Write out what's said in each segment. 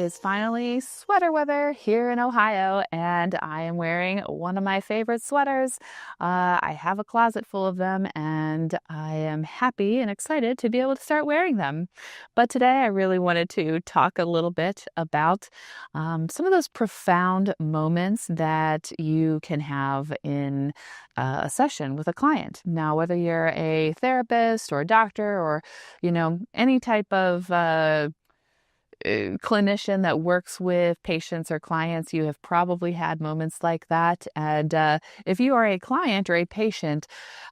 is finally sweater weather here in Ohio, and I am wearing one of my favorite sweaters. I have a closet full of them, and I am happy and excited to be able to start wearing them. But today I really wanted to talk a little bit about some of those profound moments that you can have in a session with a client. Now, whether you're a therapist or a doctor or, any type of clinician that works with patients or clients, you have probably had moments like that. And if you are a client or a patient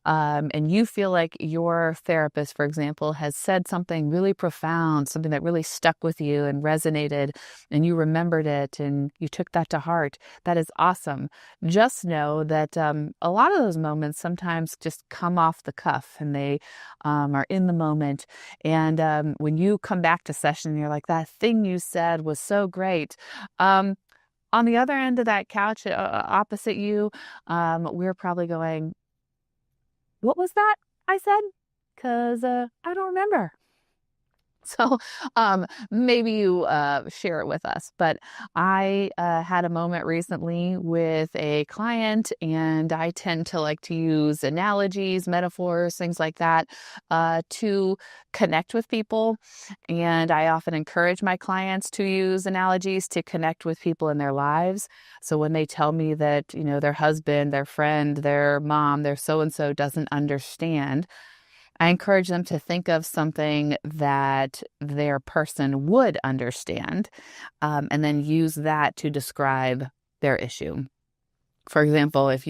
and you feel like your therapist, for example, has said something really profound, something that really stuck with you and resonated, and you remembered it and you took that to heart, that is awesome. Just know that a lot of those moments sometimes just come off the cuff and they are in the moment. And when you come back to session, you're like, that thing you said was so great. On the other end of that couch, opposite you, we're probably going, what was that I said? Because I don't remember. So maybe you share it with us. But I had a moment recently with a client, and I tend to like to use analogies, metaphors, things like that to connect with people. And I often encourage my clients to use analogies to connect with people in their lives. So when they tell me that, their husband, their friend, their mom, their so-and-so doesn't understand, I encourage them to think of something that their person would understand, and then use that to describe their issue. For example, if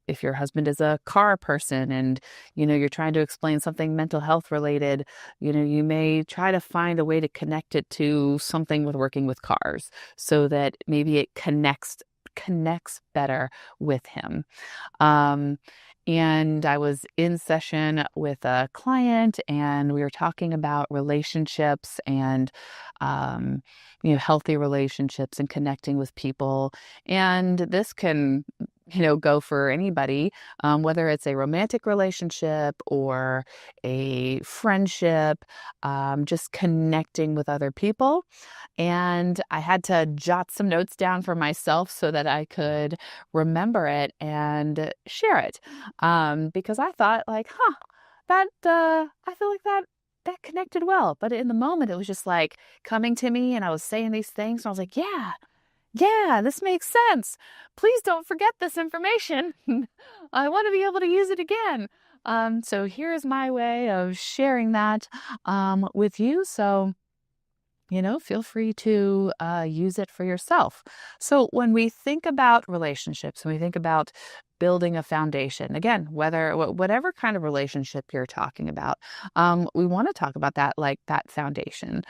if your husband is a car person and, you're trying to explain something mental health related, you may try to find a way to connect it to something with working with cars so that maybe it connects better with him. And I was in session with a client, and we were talking about relationships and, healthy relationships and connecting with people. And this can, go for anybody, whether it's a romantic relationship or a friendship, just connecting with other people. And I had to jot some notes down for myself so that I could remember it and share it. Because I thought I feel like that connected well. But in the moment, it was just like coming to me, and I was saying these things, and I was like, yeah, this makes sense. Please don't forget this information. I want to be able to use it again. So here's my way of sharing that with you. So feel free to use it for yourself. So when we think about relationships, when we think about building a foundation, again, whatever kind of relationship you're talking about, we want to talk about that, like that foundation.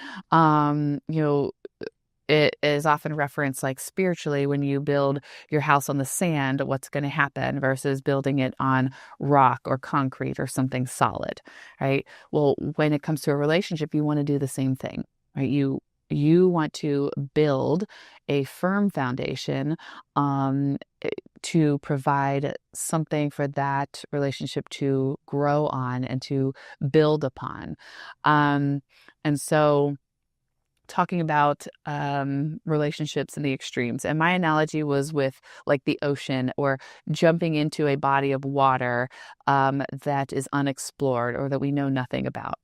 It is often referenced like spiritually, when you build your house on the sand, what's going to happen versus building it on rock or concrete or something solid, right? Well, when it comes to a relationship, you want to do the same thing, right? You want to build a firm foundation to provide something for that relationship to grow on and to build upon. And so talking about relationships in the extremes. And my analogy was with like the ocean or jumping into a body of water that is unexplored or that we know nothing about.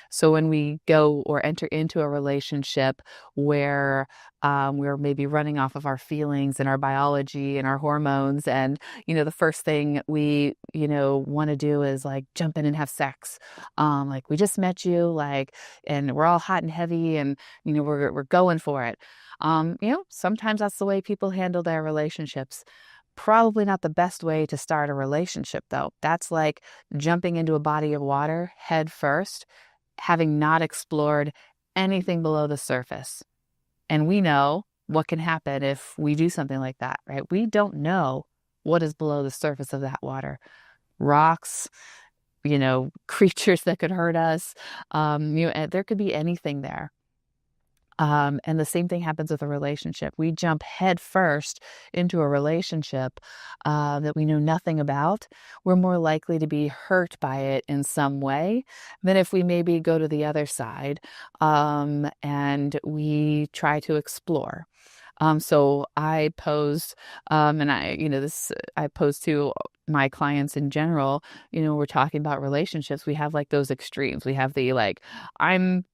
So when we go or enter into a relationship where we're maybe running off of our feelings and our biology and our hormones, and, the first thing we, want to do is like jump in and have sex. Like we just met you, and we're all hot and heavy and, we're going for it. Sometimes that's the way people handle their relationships. Probably not the best way to start a relationship, though. That's like jumping into a body of water head first, having not explored anything below the surface. And we know what can happen if we do something like that, right? We don't know what is below the surface of that water. Rocks, creatures that could hurt us. There could be anything there. And the same thing happens with a relationship. We jump head first into a relationship that we know nothing about. We're more likely to be hurt by it in some way than if we maybe go to the other side and we try to explore. So I pose, and I pose to my clients in general, we're talking about relationships. We have like those extremes. We have the like, I'm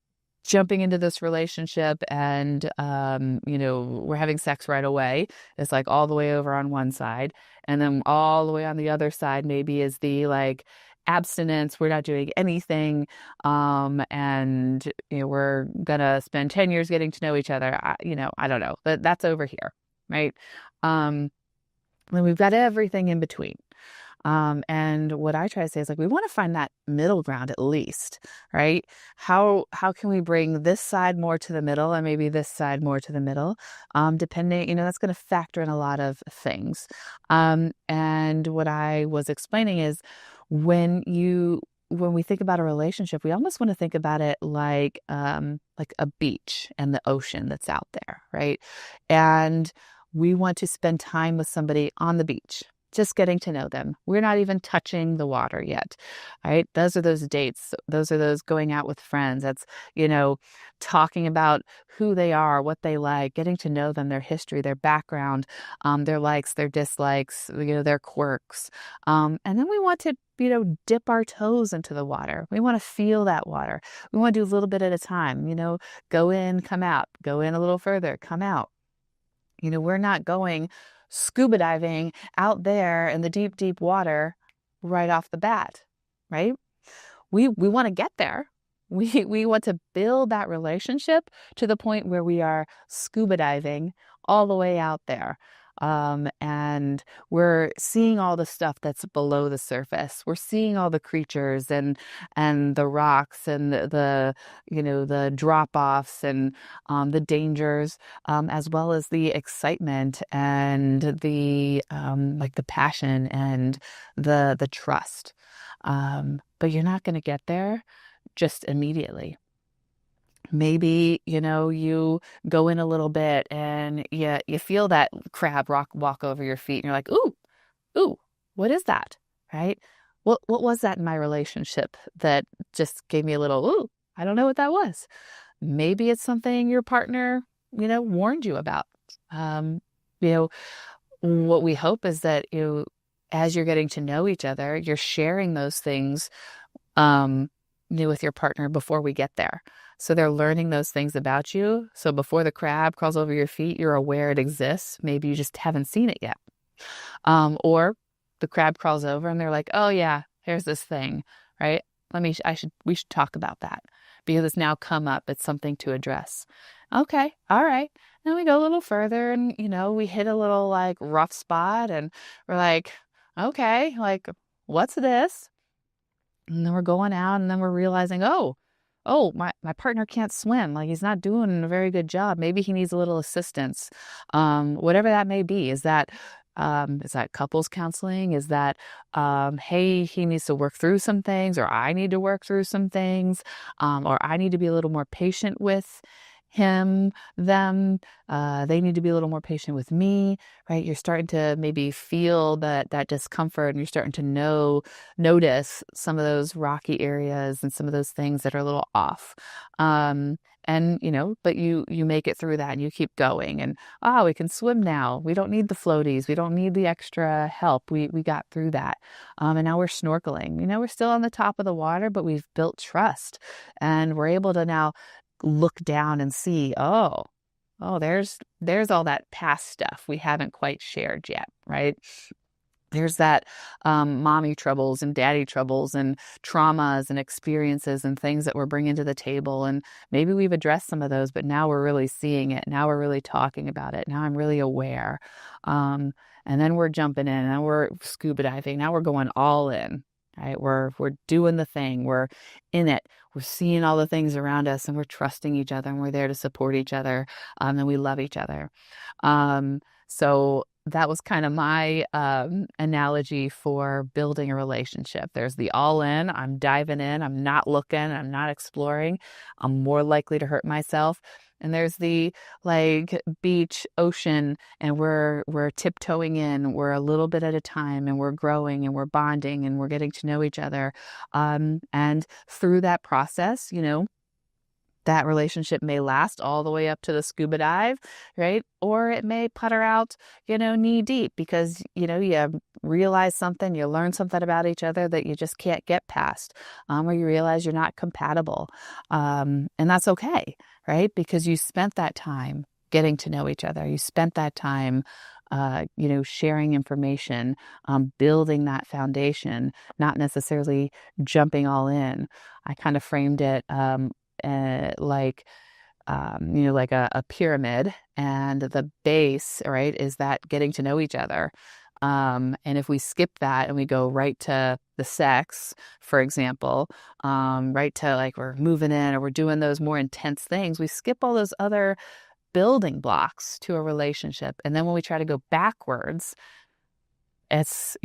jumping into this relationship and, we're having sex right away. It's like all the way over on one side. And then all the way on the other side, maybe is the like abstinence. We're not doing anything. And, we're going to spend 10 years getting to know each other. I don't know, but that's over here. Right. Then we've got everything in between. And what I try to say is like, we want to find that middle ground at least, right? How can we bring this side more to the middle and maybe this side more to the middle? Depending, that's going to factor in a lot of things. And what I was explaining is when we think about a relationship, we almost want to think about it like a beach and the ocean that's out there, right? And we want to spend time with somebody on the beach, just getting to know them. We're not even touching the water yet, right? Those are those dates. Those are those going out with friends. That's, talking about who they are, what they like, getting to know them, their history, their background, their likes, their dislikes, their quirks. And then we want to, dip our toes into the water. We want to feel that water. We want to do a little bit at a time, go in, come out, go in a little further, come out. We're not going scuba diving out there in the deep, deep water right off the bat, right? We want to get there. We want to build that relationship to the point where we are scuba diving all the way out there. And we're seeing all the stuff that's below the surface. We're seeing all the creatures and the rocks and the drop-offs and the dangers, as well as the excitement and the the passion and the trust. But you're not going to get there just immediately. Maybe, you go in a little bit and you feel that crab walk over your feet and you're like, ooh, what is that? Right? What was that in my relationship that just gave me a little, ooh, I don't know what that was. Maybe it's something your partner, warned you about. What we hope is that as you're getting to know each other, you're sharing those things, with your partner before we get there. So they're learning those things about you. So before the crab crawls over your feet, you're aware it exists. Maybe you just haven't seen it yet. Or the crab crawls over and they're like, oh yeah, here's this thing, right? We should talk about that because it's now come up. It's something to address. Okay. All right. Then we go a little further and, we hit a little like rough spot and we're like, okay, like, what's this? And then we're going out and then we're realizing, oh, my partner can't swim. Like he's not doing a very good job. Maybe he needs a little assistance. Whatever that may be. Is that couples counseling? Is that, hey, he needs to work through some things, or I need to work through some things, or I need to be a little more patient with him, them, they need to be a little more patient with me, right? You're starting to maybe feel that discomfort and you're starting to notice some of those rocky areas and some of those things that are a little off. But you make it through that and you keep going and, we can swim now. We don't need the floaties. We don't need the extra help. We got through that. And now we're snorkeling. We're still on the top of the water, but we've built trust and we're able to now look down and see, there's all that past stuff we haven't quite shared yet, right? There's that mommy troubles and daddy troubles and traumas and experiences and things that we're bringing to the table. And maybe we've addressed some of those, but now we're really seeing it. Now we're really talking about it. Now I'm really aware. And then we're jumping in and we're scuba diving. Now we're going all in. Right? We're doing the thing. We're in it. We're seeing all the things around us and we're trusting each other and we're there to support each other. And we love each other. So that was kind of my analogy for building a relationship. There's the all in. I'm diving in. I'm not looking. I'm not exploring. I'm more likely to hurt myself. And there's the like beach, ocean, and we're tiptoeing in. We're a little bit at a time, and we're growing, and we're bonding, and we're getting to know each other. And through that process, that relationship may last all the way up to the scuba dive, right? Or it may putter out, knee deep because, you realize something, you learn something about each other that you just can't get past, or you realize you're not compatible. And that's okay, right? Because you spent that time getting to know each other. You spent that time, sharing information, building that foundation, not necessarily jumping all in. I kind of framed it, like a pyramid, and the base, right, is that getting to know each other. And if we skip that and we go right to the sex, for example, right to like we're moving in or we're doing those more intense things, we skip all those other building blocks to a relationship. And then when we try to go backwards, it's,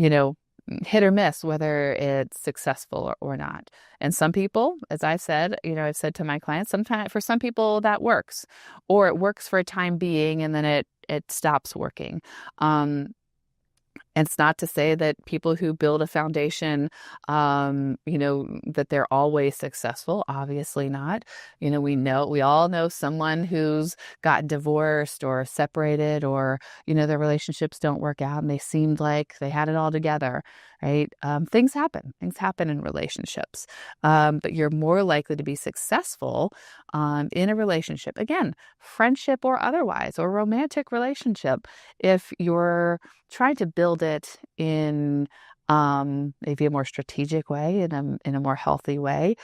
hit or miss whether it's successful or not. And some people, as I've said, I've said to my clients, sometimes for some people that works, or it works for a time being and then it stops working. It's not to say that people who build a foundation, that they're always successful. Obviously not. We all know someone who's gotten divorced or separated, or, their relationships don't work out and they seemed like they had it all together, right? Things happen in relationships. But you're more likely to be successful in a relationship, again, friendship or otherwise, or romantic relationship, if you're trying to build it in maybe a more strategic way, in a more healthy way,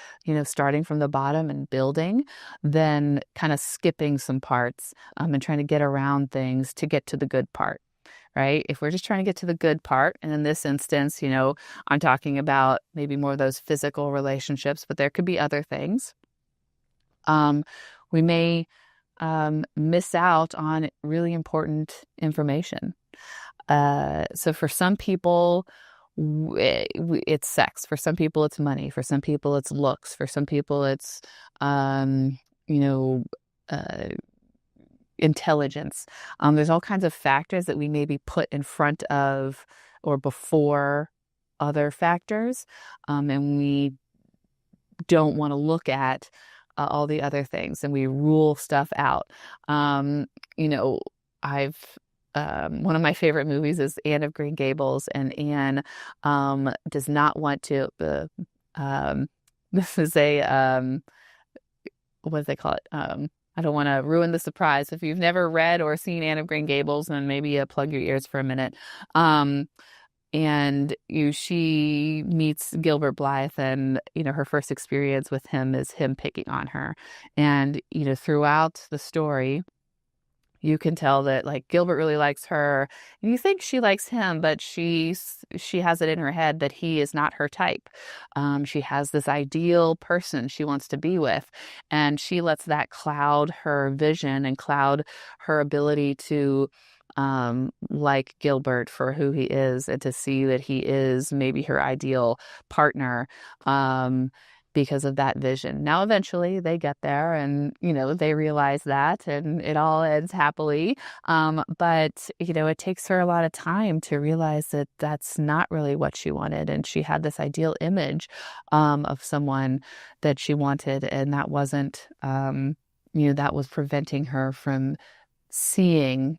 starting from the bottom and building, then kind of skipping some parts and trying to get around things to get to the good part, right? If we're just trying to get to the good part, and in this instance, I'm talking about maybe more of those physical relationships, but there could be other things. We may miss out on really important information. So for some people, it's sex. For some people, it's money. For some people, it's looks. For some people, it's, intelligence. There's all kinds of factors that we maybe put in front of or before other factors. And we don't want to look at all the other things, and we rule stuff out. One of my favorite movies is Anne of Green Gables, and Anne does not want to. This is a what do they call it? I don't want to ruin the surprise. If you've never read or seen Anne of Green Gables, then maybe plug your ears for a minute. And she meets Gilbert Blythe, and her first experience with him is him picking on her, and throughout the story, you can tell that like Gilbert really likes her, and you think she likes him, but she has it in her head that he is not her type. She has this ideal person she wants to be with, and she lets that cloud her vision and cloud her ability to like Gilbert for who he is, and to see that he is maybe her ideal partner. Because of that vision. Now, eventually they get there, and, they realize that, and it all ends happily. But, it takes her a lot of time to realize that that's not really what she wanted. And she had this ideal image of someone that she wanted, and that wasn't, that was preventing her from seeing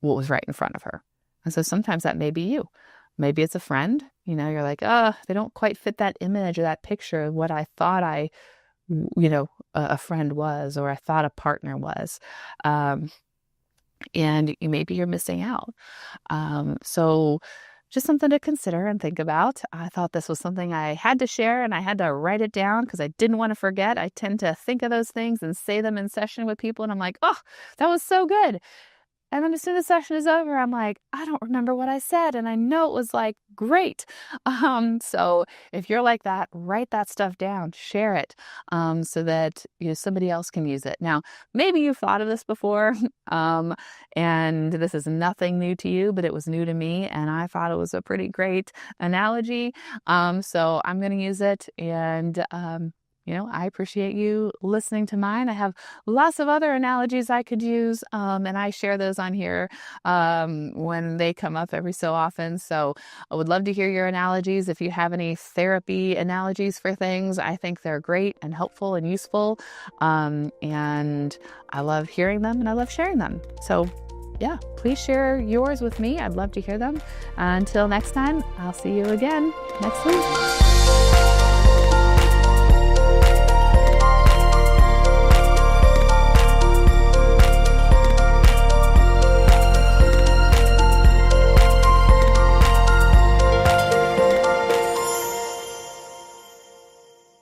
what was right in front of her. And so sometimes that may be you. Maybe it's a friend, you're like, they don't quite fit that image or that picture of what I thought a friend was, or I thought a partner was. And maybe you're missing out. So just something to consider and think about. I thought this was something I had to share, and I had to write it down because I didn't want to forget. I tend to think of those things and say them in session with people, and I'm like, oh, that was so good. And then as soon as the session is over, I'm like, I don't remember what I said. And I know it was like, great. So if you're like that, write that stuff down, share it, so that somebody else can use it. Now, maybe you've thought of this before, and this is nothing new to you, but it was new to me, and I thought it was a pretty great analogy. So I'm going to use it, and I appreciate you listening to mine. I have lots of other analogies I could use, and I share those on here when they come up every so often. So I would love to hear your analogies. If you have any therapy analogies for things, I think they're great and helpful and useful. And I love hearing them and I love sharing them. So yeah, please share yours with me. I'd love to hear them. Until next time, I'll see you again next week.